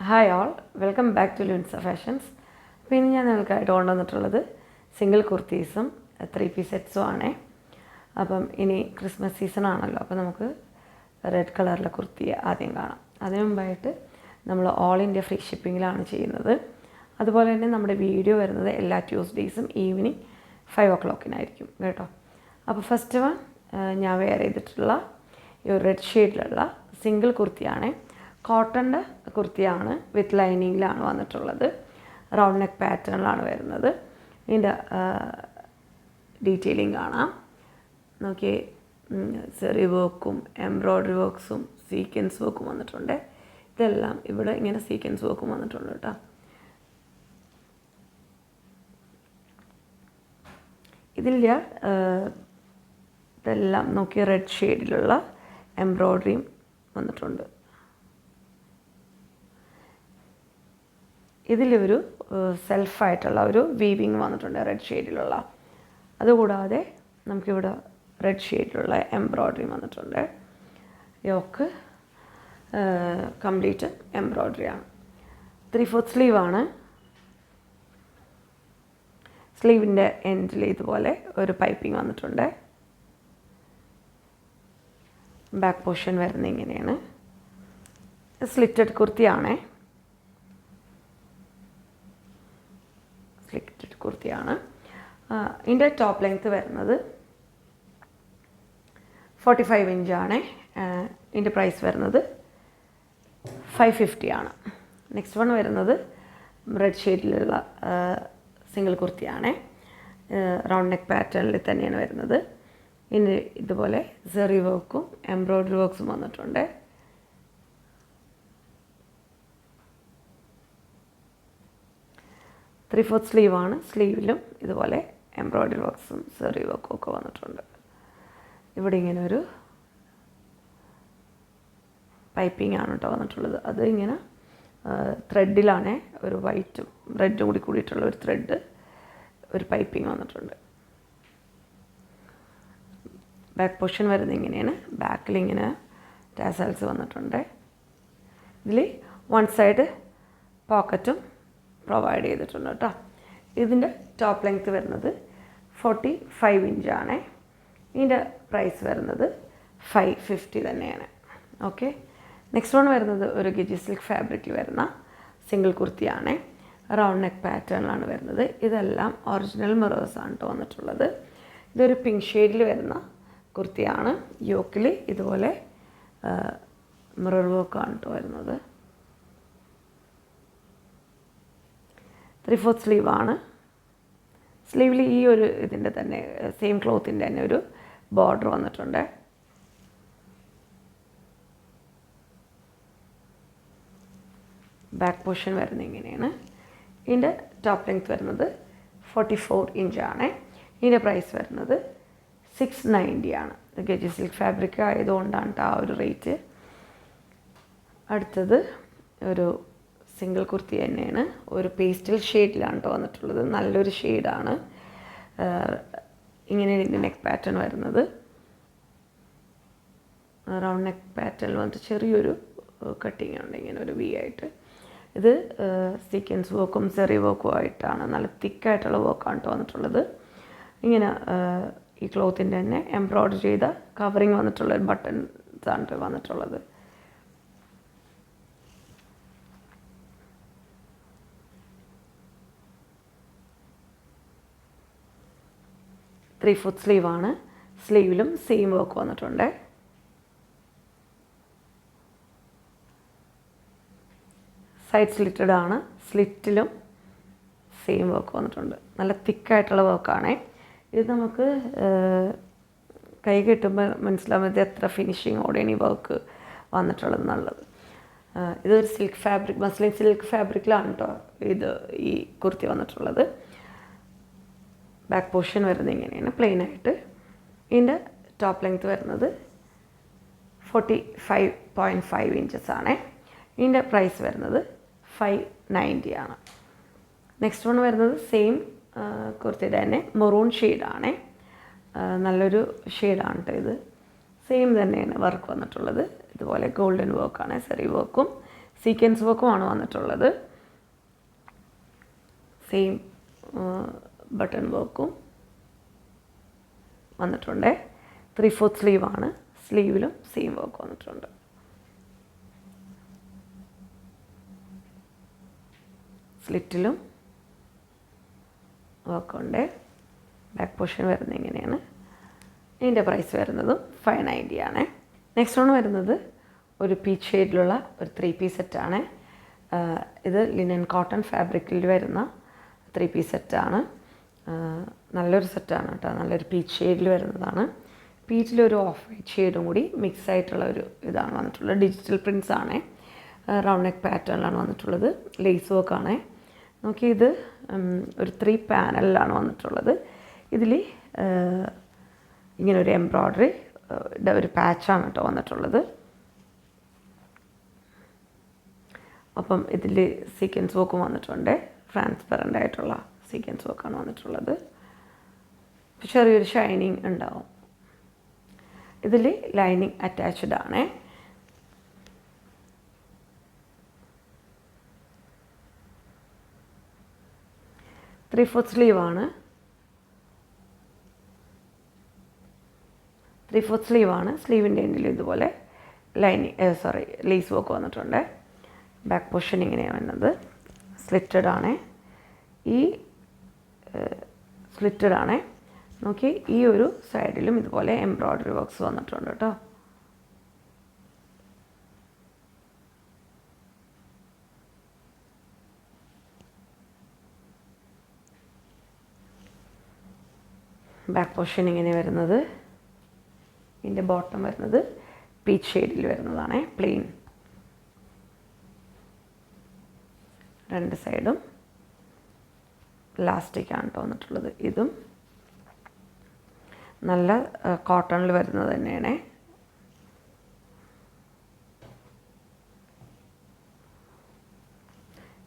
Hi all, welcome back to Lunsa Fashions. അപ്പോൾ ഇനി ഞാൻ നിങ്ങൾക്കായിട്ട് കൊണ്ടുവന്നിട്ടുള്ളത് സിംഗിൾ കുർത്തീസും 3-പീസ് സെറ്റ്സും ആണേ. അപ്പം ഇനി ക്രിസ്മസ് സീസൺ ആണല്ലോ, അപ്പോൾ നമുക്ക് റെഡ് കളറിലെ കുർത്തി ആദ്യം കാണാം. അതിനു മുമ്പായിട്ട് നമ്മൾ ഓൾ ഇന്ത്യ ഫ്രീ ഷിപ്പിങ്ങിലാണ് ചെയ്യുന്നത്. അതുപോലെ തന്നെ നമ്മുടെ വീഡിയോ വരുന്നത് എല്ലാ ട്യൂസ്ഡേയ്സും ഈവനിങ് 5 o'clock കേട്ടോ. അപ്പോൾ ഫസ്റ്റ് വൺ ഞാൻ വെയർ ചെയ്തിട്ടുള്ള ഈ ഒരു റെഡ് ഷെയ്ഡിലുള്ള സിംഗിൾ കുർത്തിയാണ്. കോട്ടൻ്റെ കുർത്തിയാണ്, വിത്ത് ലൈനിങ്ങിലാണ് വന്നിട്ടുള്ളത്. റൗണ്ട് നെക്ക് പാറ്റേണിലാണ് വരുന്നത്. ഇതിൻ്റെ ഡീറ്റെയിലിംഗ് കാണാം. നോക്കി, സെറി വർക്കും എംബ്രോയ്ഡറി വർക്ക്സും സീക്വൻസ് വർക്കും വന്നിട്ടുണ്ട്. ഇതെല്ലാം ഇവിടെ ഇങ്ങനെ സീക്വൻസ് വർക്കും വന്നിട്ടുണ്ട് കേട്ടോ. ഇതിൻ്റെ ഇതെല്ലാം നോക്കി റെഡ് ഷെയ്ഡിലുള്ള എംബ്രോയ്ഡറിയും വന്നിട്ടുണ്ട്. ഇതിലൊരു സെൽഫായിട്ടുള്ള ഒരു വീവിങ് വന്നിട്ടുണ്ട് റെഡ് ഷെയ്ഡിലുള്ള. അതുകൂടാതെ നമുക്കിവിടെ റെഡ് ഷെയ്ഡിലുള്ള എംബ്രോയ്ഡറി വന്നിട്ടുണ്ട്. യോക്ക് കംപ്ലീറ്റ് എംബ്രോയ്ഡറിയാണ്. 3/4 സ്ലീവാണ്. സ്ലീവിൻ്റെ എൻഡിൽ ഇതുപോലെ ഒരു പൈപ്പിംഗ് വന്നിട്ടുണ്ട്. ബാക്ക് പോർഷൻ വരുന്നത് ഇങ്ങനെയാണ്. സ്ലിറ്റഡ് കുർത്തിയാണേ. സ്ലിറ്റഡ് കുർത്തിയാണ്. ഇതിൻ്റെ ടോപ്പ് ലെങ്ത്ത് വരുന്നത് 45 ഇഞ്ചാണ്. ഇതിൻ്റെ പ്രൈസ് വരുന്നത് 550 ആണ്. നെക്സ്റ്റ് വൺ വരുന്നത് റെഡ് ഷെയ്ഡിലുള്ള സിംഗിൾ കുർത്തിയാണ്. റൗണ്ട് നെക്ക് പാറ്റേണിൽ തന്നെയാണ് വരുന്നത്. ഇനി ഇതുപോലെ സെറി വർക്കും എംബ്രോയ്ഡറി വർക്ക്സും വന്നിട്ടുണ്ട്. ത്രീ-ഫോർത്ത് സ്ലീവാണ്. സ്ലീവിലും ഇതുപോലെ എംബ്രോയ്ഡറി വർക്ക്സും സെറി വർക്കും ഒക്കെ വന്നിട്ടുണ്ട്. ഇവിടെ ഇങ്ങനെ ഒരു പൈപ്പിംഗ് ആണ് കേട്ടോ വന്നിട്ടുള്ളത്. അത് ഇങ്ങനെ ത്രെഡിലാണ്, ഒരു വൈറ്റും റെഡും കൂടി കൂടിയിട്ടുള്ള ഒരു ത്രെഡ്, ഒരു പൈപ്പിംഗ് വന്നിട്ടുണ്ട്. ബാക്ക് പോർഷൻ വരുന്നത് ഇങ്ങനെയാണ്. ബാക്കിൽ ഇങ്ങനെ ടാസൽസ് വന്നിട്ടുണ്ട്. ഇതിൽ വൺ സൈഡ് പോക്കറ്റും പ്രൊവൈഡ് ചെയ്തിട്ടുണ്ട് കേട്ടോ. ഇതിൻ്റെ ടോപ്പ് ലെങ്ത്ത് വരുന്നത് 45 ഇഞ്ചാണ്. ഇതിൻ്റെ പ്രൈസ് വരുന്നത് 550 തന്നെയാണ്. ഓക്കെ, നെക്സ്റ്റ് വൺ വരുന്നത് ഒരു ഗിജി സിൽക്ക് ഫാബ്രിക്കിൽ വരുന്ന സിംഗിൾ കുർത്തിയാണ്. റൗണ്ട് നെക്ക് പാറ്റേണിലാണ് വരുന്നത്. ഇതെല്ലാം ഒറിജിനൽ മിറേഴ്സാണ് കേട്ടോ വന്നിട്ടുള്ളത്. ഇതൊരു പിങ്ക് ഷെയ്ഡിൽ വരുന്ന കുർത്തിയാണ്. യോക്കിൽ ഇതുപോലെ മിറർ വർക്കാണ് കേട്ടോ വരുന്നത്. 3/4 സ്ലീവാണ്. സ്ലീവിൽ ഈ ഒരു ഇതിൻ്റെ തന്നെ സെയിം ക്ലോത്തിൻ്റെ തന്നെ ഒരു ബോർഡർ വന്നിട്ടുണ്ട്. ബാക്ക് പോർഷൻ വരുന്നത് ഇങ്ങനെയാണ്. ഇതിൻ്റെ ടോപ്പ് ലെങ്ത്ത് വരുന്നത് 44 ഇഞ്ചാണ്. ഇതിൻ്റെ പ്രൈസ് വരുന്നത് 690 ആണ്. ഗജി സിൽക്ക് ഫാബ്രിക് ആയതുകൊണ്ടാണ് ആ ഒരു റേറ്റ്. അടുത്തത് ഒരു സിംഗിൾ കുർത്തി തന്നെയാണ്. ഒരു പേസ്റ്റൽ ഷെയ്ഡിലാണ് കേട്ടോ വന്നിട്ടുള്ളത്. നല്ലൊരു ഷെയ്ഡാണ്. ഇങ്ങനെ ഇതിൻ്റെ നെക്ക് പാറ്റേൺ വരുന്നത്. റൗണ്ട് നെക്ക് പാറ്റേണിൽ വന്നിട്ട് ചെറിയൊരു കട്ടിങ് ഉണ്ട്, ഇങ്ങനെ ഒരു വി ആയിട്ട്. ഇത് സീക്വൻസ് വർക്കും സെറി വർക്കും ആയിട്ടാണ്. നല്ല തിക്കായിട്ടുള്ള വർക്കാണ് കേട്ടോ വന്നിട്ടുള്ളത്. ഇങ്ങനെ ഈ ക്ലോത്തിൻ്റെ തന്നെ എംബ്രോയ്ഡറി ചെയ്ത കവറിങ് വന്നിട്ടുള്ള ഒരു ബട്ടൺസ് ആണ് വന്നിട്ടുള്ളത്. ത്രീ-ഫോർത്ത് സ്ലീവാണ്. സ്ലീവിലും സെയിം വർക്ക് വന്നിട്ടുണ്ട്. സൈഡ് സ്ലിറ്റഡ് ആണ്. സ്ലിറ്റിലും സെയിം വർക്ക് വന്നിട്ടുണ്ട്. നല്ല തിക്കായിട്ടുള്ള വർക്കാണ്. ഇത് നമുക്ക് കൈ കിട്ടുമ്പോൾ മനസ്സിലാവുന്നത് എത്ര ഫിനിഷിങ്ങോടെയാണ് ഈ വർക്ക് വന്നിട്ടുള്ളത് എന്നുള്ളത്. ഇതൊരു സിൽക്ക് ഫാബ്രിക്, മസ്ലിൻ സിൽക്ക് ഫാബ്രിക്കിലാണ് കേട്ടോ ഇത് ഈ കുർത്തി വന്നിട്ടുള്ളത്. ബാക്ക് പോർഷൻ വരുന്നത് ഇങ്ങനെയാണ്, പ്ലെയിൻ ആയിട്ട്. ഇതിൻ്റെ ടോപ്പ് ലെങ്ത്ത് വരുന്നത് 45.5 ഇഞ്ചസ് ആണ്. ഇതിൻ്റെ പ്രൈസ് വരുന്നത് 590 ആണ്. നെക്സ്റ്റ് വൺ വരുന്നത് സെയിം കുർത്തിയുടെ തന്നെ മെറൂൺ ഷെയ്ഡാണ്. നല്ലൊരു ഷെയ്ഡാണ് കേട്ടോ ഇത്. സെയിം തന്നെയാണ് വർക്ക് വന്നിട്ടുള്ളത്. ഇതുപോലെ ഗോൾഡൻ വർക്കാണ്. സെറി വർക്കും സീക്വൻസ് വർക്കുമാണ് വന്നിട്ടുള്ളത്. സെയിം ബട്ടൺ വർക്കും വന്നിട്ടുണ്ട്. 3/4 സ്ലീവാണ്. സ്ലീവിലും സെയിം വർക്ക് വന്നിട്ടുണ്ട്. സ്ലിറ്റിലും വർക്കുണ്ട്. ബാക്ക് പോർഷൻ വരുന്നത് ഇങ്ങനെയാണ്. ഇതിൻ്റെ പ്രൈസ് വരുന്നതും 590 ആണ്. നെക്സ്റ്റ് വൺ വരുന്നത് ഒരു പീച്ച് ഷെയ്ഡിലുള്ള ഒരു 3 പീസ് സെറ്റാണ്. ഇത് ലിനൻ കോട്ടൺ ഫാബ്രിക്കിൽ വരുന്ന 3 പീസ് സെറ്റാണ്. നല്ലൊരു സെറ്റാണ് കേട്ടോ. നല്ലൊരു പീച്ച് ഷെയ്ഡിൽ വരുന്നതാണ്. പീച്ചിലൊരു ഓഫ് വൈറ്റ് ഷെയ്ഡും കൂടി മിക്സ് ആയിട്ടുള്ള ഒരു ഇതാണ് വന്നിട്ടുള്ളത്. ഡിജിറ്റൽ പ്രിൻറ്റ്സ് ആണ്. റൗണ്ട് നെക്ക് പാറ്റേണിലാണ് വന്നിട്ടുള്ളത്. ലേസ് വർക്കാണ്. നോക്കി, ഇത് ഒരു 3 പാനലിലാണ് വന്നിട്ടുള്ളത്. ഇതിൽ ഇങ്ങനെ ഒരു എംബ്രോയ്ഡറി ഒരു പാച്ചാണ് കേട്ടോ വന്നിട്ടുള്ളത്. അപ്പം ഇതിൽ സീക്വൻസ് വർക്കും വന്നിട്ടുണ്ട്. ട്രാൻസ്പെറൻ്റ് ആയിട്ടുള്ള സീക്വൻസ് വർക്കാണ് വന്നിട്ടുള്ളത്. ചെറിയൊരു ഷൈനിങ് ഉണ്ടാവും. ഇതിൽ ലൈനിങ് അറ്റാച്ച്ഡ് ആണ്. ത്രീ-ഫോർത്ത് സ്ലീവാണ്. 3/4 സ്ലീവാണ്. സ്ലീവിൻ്റെ എൻഡിൽ ഇതുപോലെ ലേസ് വർക്ക് വന്നിട്ടുണ്ട്. ബാക്ക് പോർഷൻ ഇങ്ങനെയാണ് വരുന്നത്. സ്ലിറ്റഡ് ആണ്. ഈ സ്ലിറ്റഡ് ആണ്. നോക്കി, ഈ ഒരു സൈഡിലും ഇതുപോലെ എംബ്രോയ്ഡറി വർക്ക്സ് വന്നിട്ടുണ്ട് കേട്ടോ. ബാക്ക് പോർഷൻ ഇങ്ങനെ വരുന്നത്. ഇതിൻ്റെ ബോട്ടം വരുന്നത് പീച്ച് ഷെയ്ഡിൽ വരുന്നതാണ്. പ്ലെയിൻ. രണ്ട് സൈഡും ഇലാസ്റ്റിക്കാണ് കേട്ടോ വന്നിട്ടുള്ളത്. ഇതും നല്ല കോട്ടണിൽ വരുന്നത് തന്നെയാണ്.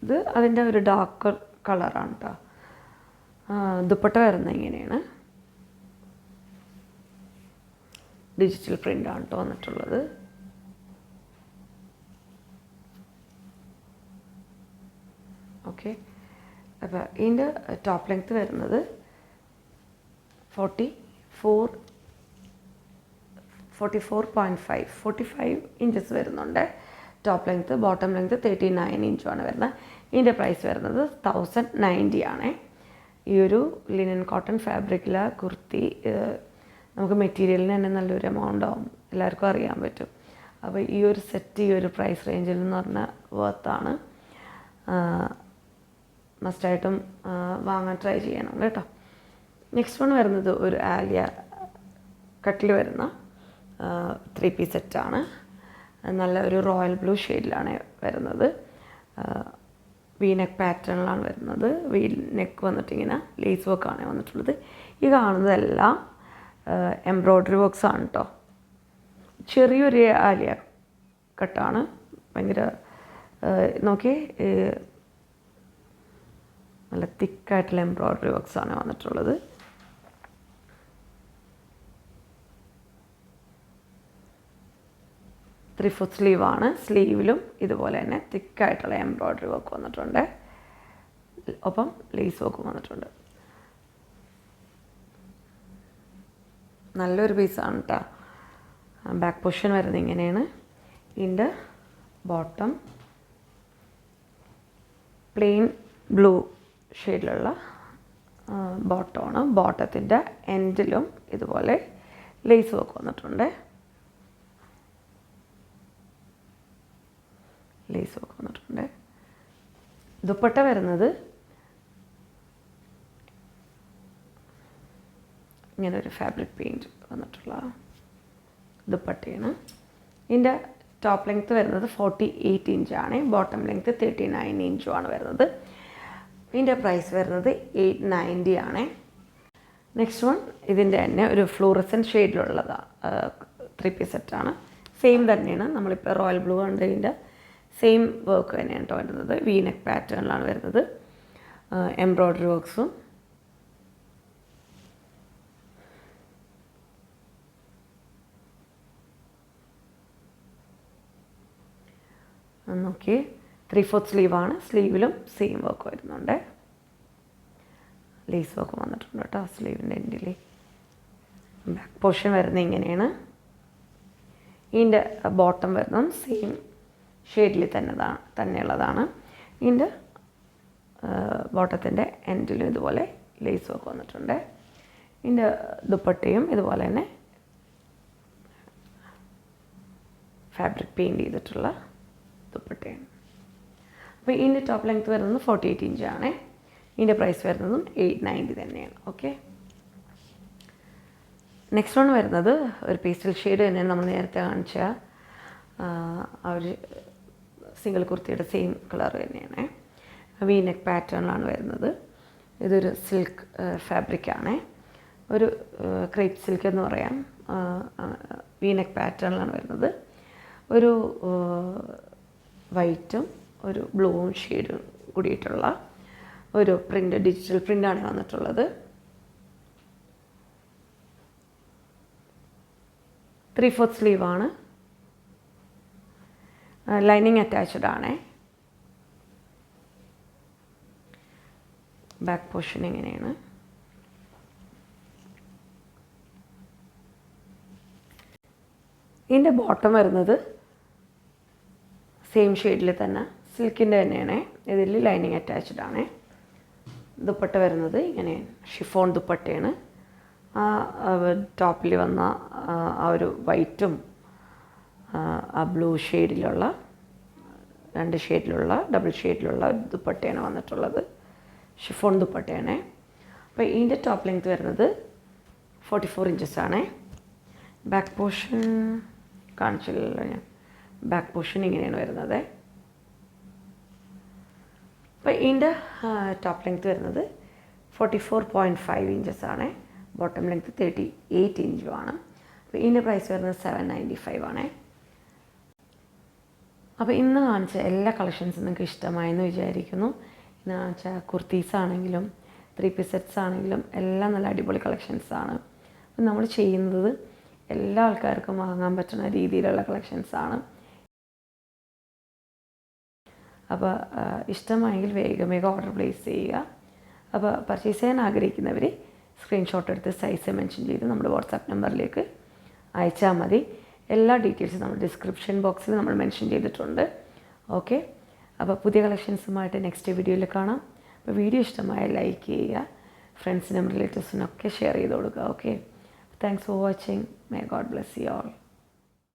ഇത് അതിൻ്റെ ഒരു ഡാർക്ക് കളറാണ് കേട്ടോ. ദുപ്പട്ട വരുന്നത് ഇങ്ങനെയാണ്. ഡിജിറ്റൽ പ്രിൻ്റാണ് കേട്ടോ വന്നിട്ടുള്ളത്. ഓക്കെ, അപ്പോൾ ഇതിൻ്റെ ടോപ്പ് ലെങ്ത്ത് വരുന്നത് 44.5 ഇഞ്ചസ് വരുന്നുണ്ട് ടോപ്പ് ലെങ്ത്ത്. ബോട്ടം ലെങ്ത്ത് 39 ഇഞ്ചുമാണ് വരുന്നത്. ഇതിൻ്റെ പ്രൈസ് വരുന്നത് 1090 ആണ്. ഈ ഒരു ലിനൻ കോട്ടൺ ഫാബ്രിക്കിലെ കുർത്തി നമുക്ക് മെറ്റീരിയലിന് തന്നെ നല്ലൊരു എമൗണ്ട് ആവും. എല്ലാവർക്കും അറിയാൻ പറ്റും. അപ്പോൾ ഈ ഒരു സെറ്റ് ഈ ഒരു പ്രൈസ് റേഞ്ചിൽ എന്ന് പറഞ്ഞാൽ വർത്താണ്. മസ്റ്റായിട്ടും വാങ്ങാൻ ട്രൈ ചെയ്യണം കേട്ടോ. നെക്സ്റ്റ് വൺ വരുന്നത് ഒരു ആലിയ കട്ടിൽ വരുന്ന 3 പീസ് സെറ്റാണ്. നല്ല ഒരു റോയൽ ബ്ലൂ ഷെയ്ഡിലാണ് വരുന്നത്. വി നെക്ക് പാറ്റേണിലാണ് വരുന്നത്. വി നെക്ക് വന്നിട്ട് ഇങ്ങനെ ലേസ് വർക്കാണ് വന്നിട്ടുള്ളത്. ഈ കാണുന്നതെല്ലാം എംബ്രോയ്ഡറി വർക്ക്സ് ആണ് കേട്ടോ. ചെറിയൊരു ആലിയ കട്ടാണ്. ഭയങ്കര നോക്കി, നല്ല തിക്കായിട്ടുള്ള എംബ്രോയ്ഡറി വർക്ക്സ് ആണ് വന്നിട്ടുള്ളത്. ത്രീ-ഫോർത്ത് സ്ലീവാണ്. സ്ലീവിലും ഇതുപോലെ തന്നെ തിക്കായിട്ടുള്ള എംബ്രോയ്ഡറി വർക്ക് വന്നിട്ടുണ്ട്. ഒപ്പം ലേസ് വർക്കും വന്നിട്ടുണ്ട്. നല്ലൊരു പീസാണ് കേട്ടോ. ബാക്ക് പൊസിഷൻ വരുന്നത് ഇങ്ങനെയാണ്. ഇതിൻ്റെ ബോട്ടം പ്ലെയിൻ ബ്ലൂ ഷെയ്ഡിലുള്ള ബോട്ടമാണ്. ബോട്ടത്തിൻ്റെ എൻഡിലും ഇതുപോലെ ലേസ് വർക്ക് വന്നിട്ടുണ്ട്. ലേസ് വർക്ക് വന്നിട്ടുണ്ട്. ദുപ്പട്ട വരുന്നത് ഇങ്ങനെ ഒരു ഫാബ്രിക് പെയിൻറ്റ് വന്നിട്ടുള്ള ദുപ്പട്ടയാണ്. ഇതിൻ്റെ ടോപ്പ് ലെങ്ത്ത് വരുന്നത് 48 ഇഞ്ചാണ്. ബോട്ടം ലെങ്ത്ത് 39 ഇഞ്ചുമാണ് വരുന്നത്. ഇതിൻ്റെ പ്രൈസ് വരുന്നത് 890 ആണ്. നെക്സ്റ്റ് വൺ ഇതിൻ്റെ തന്നെ ഒരു ഫ്ലൂറസെൻറ്റ് ഷെയ്ഡിലുള്ളതാണ്. 3 പീസ് സെറ്റാണ്. സെയിം തന്നെയാണ്. നമ്മളിപ്പോൾ റോയൽ ബ്ലൂ കണ്ടതിൻ്റെ സെയിം വർക്ക് തന്നെയാണ് കേട്ടോ വരുന്നത്. വി നെക്ക് പാറ്റേണിലാണ് വരുന്നത്. എംബ്രോയ്ഡറി വർക്ക്സും നോക്കി 3/4 സ്ലീവാണ്. സ്ലീവിലും സെയിം വർക്ക് വരുന്നുണ്ട്. ലേസ് വർക്ക് വന്നിട്ടുണ്ട് കേട്ടോ സ്ലീവിൻ്റെ എൻഡിൽ. ബാക്ക് പോർഷൻ വരുന്നത് ഇങ്ങനെയാണ്. ഇതിൻ്റെ ബോട്ടം വരുന്നതും സെയിം ഷെയ്ഡിൽ തന്നെയുള്ളതാണ്. ഇതിൻ്റെ ബോട്ടത്തിൻ്റെ എൻഡിലും ഇതുപോലെ ലേസ് വർക്ക് വന്നിട്ടുണ്ട്. ഇതിൻ്റെ ദുപ്പട്ടയും ഇതുപോലെ തന്നെ ഫാബ്രിക് പെയിൻറ്റ് ചെയ്തിട്ടുള്ള ദുപ്പട്ടയാണ്. അപ്പോൾ ഇതിൻ്റെ ടോപ്പ് ലെങ്ത് വരുന്നത് 48 ഇഞ്ചാണ്. ഇതിൻ്റെ പ്രൈസ് വരുന്നതും 890 തന്നെയാണ്. ഓക്കെ, നെക്സ്റ്റ് വൺ വരുന്നത് ഒരു പേസ്റ്റൽ ഷെയ്ഡ് തന്നെയാണ്. നമ്മൾ നേരത്തെ കാണിച്ച ആ ഒരു സിംഗിൾ കുർത്തിയുടെ സെയിം കളർ തന്നെയാണ്. വി നെക്ക് പാറ്റേണിലാണ് വരുന്നത്. ഇതൊരു സിൽക്ക് ഫാബ്രിക്കാണ്. ഒരു ക്രേപ്പ് സിൽക്ക് എന്ന് പറയാം. വി നെക്ക് പാറ്റേണിലാണ് വരുന്നത്. ഒരു വൈറ്റും ഒരു ബ്ലൂവും ഷെയ്ഡും കൂടിയിട്ടുള്ള ഒരു പ്രിൻ്റ്, ഡിജിറ്റൽ പ്രിൻ്റാണ് വന്നിട്ടുള്ളത്. 3/4 സ്ലീവാണ്. ലൈനിങ് അറ്റാച്ച്ഡ് ആണ്. ബാക്ക് പോർഷൻ ഇങ്ങനെയാണ്. ഇതിൻ്റെ ബോട്ടം വരുന്നത് സെയിം ഷെയ്ഡിൽ തന്നെ സിൽക്കിൻ്റെ തന്നെയാണ്. ഇതിൽ ലൈനിങ് അറ്റാച്ച്ഡ് ആണ്. ദുപ്പട്ട വരുന്നത് ഇങ്ങനെയാണ്, ഷിഫോൺ ദുപ്പട്ടയാണ്. ടോപ്പിൽ വന്ന ആ ഒരു വൈറ്റും ആ ബ്ലൂ ഷെയ്ഡിലുള്ള 2 ഷെയ്ഡിലുള്ള ഡബിൾ ഷെയ്ഡിലുള്ള ദുപ്പട്ടയാണ് വന്നിട്ടുള്ളത്. ഷിഫോൺ ദുപ്പട്ടയാണ്. അപ്പോൾ ഇതിൻ്റെ ടോപ്പ് ലെങ്ത് വരുന്നത് 44 ഇഞ്ചസാണ്. ബാക്ക് പോർഷൻ കാണിച്ചില്ലല്ലോ ഞാൻ. ബാക്ക് പോർഷൻ ഇങ്ങനെയാണ് വരുന്നത്. അപ്പോൾ ഇതിൻ്റെ ടോപ്പ് ലെങ്ത് വരുന്നത് 44.5 ഇഞ്ചസാണ്. Bottom length 38 ഇഞ്ചുമാണ്. അപ്പോൾ ഇതിൻ്റെ പ്രൈസ് വരുന്നത് 795 ആണ്. അപ്പോൾ ഇന്ന് കാണിച്ച എല്ലാ കളക്ഷൻസും നിങ്ങൾക്ക് ഇഷ്ടമായെന്ന് വിചാരിക്കുന്നു. ഇന്ന് കാണിച്ച കുർത്തീസ് ആണെങ്കിലും 3 പീസ് സെറ്റ്സ് ആണെങ്കിലും എല്ലാം നല്ല അടിപൊളി കളക്ഷൻസാണ്. അപ്പം നമ്മൾ ചെയ്യുന്നത് എല്ലാ ആൾക്കാർക്കും വാങ്ങാൻ പറ്റുന്ന രീതിയിലുള്ള കളക്ഷൻസാണ്. അപ്പോൾ ഇഷ്ടമായെങ്കിൽ വേഗം ഓർഡർ പ്ലേസ് ചെയ്യുക. അപ്പോൾ പർച്ചേസ് ചെയ്യാൻ ആഗ്രഹിക്കുന്നവർ സ്ക്രീൻഷോട്ട് എടുത്ത് സൈസ് മെൻഷൻ ചെയ്ത് നമ്മുടെ വാട്സാപ്പ് നമ്പറിലേക്ക് അയച്ചാൽ മതി. എല്ലാ ഡീറ്റെയിൽസും നമ്മൾ ഡിസ്ക്രിപ്ഷൻ ബോക്സിൽ നമ്മൾ മെൻഷൻ ചെയ്തിട്ടുണ്ട്. ഓക്കെ, അപ്പോൾ പുതിയ കളക്ഷൻസുമായിട്ട് നെക്സ്റ്റ് വീഡിയോയിൽ കാണാം. അപ്പോൾ വീഡിയോ ഇഷ്ടമായ ലൈക്ക് ചെയ്യുക, ഫ്രണ്ട്സിനും റിലേറ്റീവ്സിനും ഒക്കെ ഷെയർ ചെയ്ത് കൊടുക്കുക. Okay, thanks for watching. May God bless you all.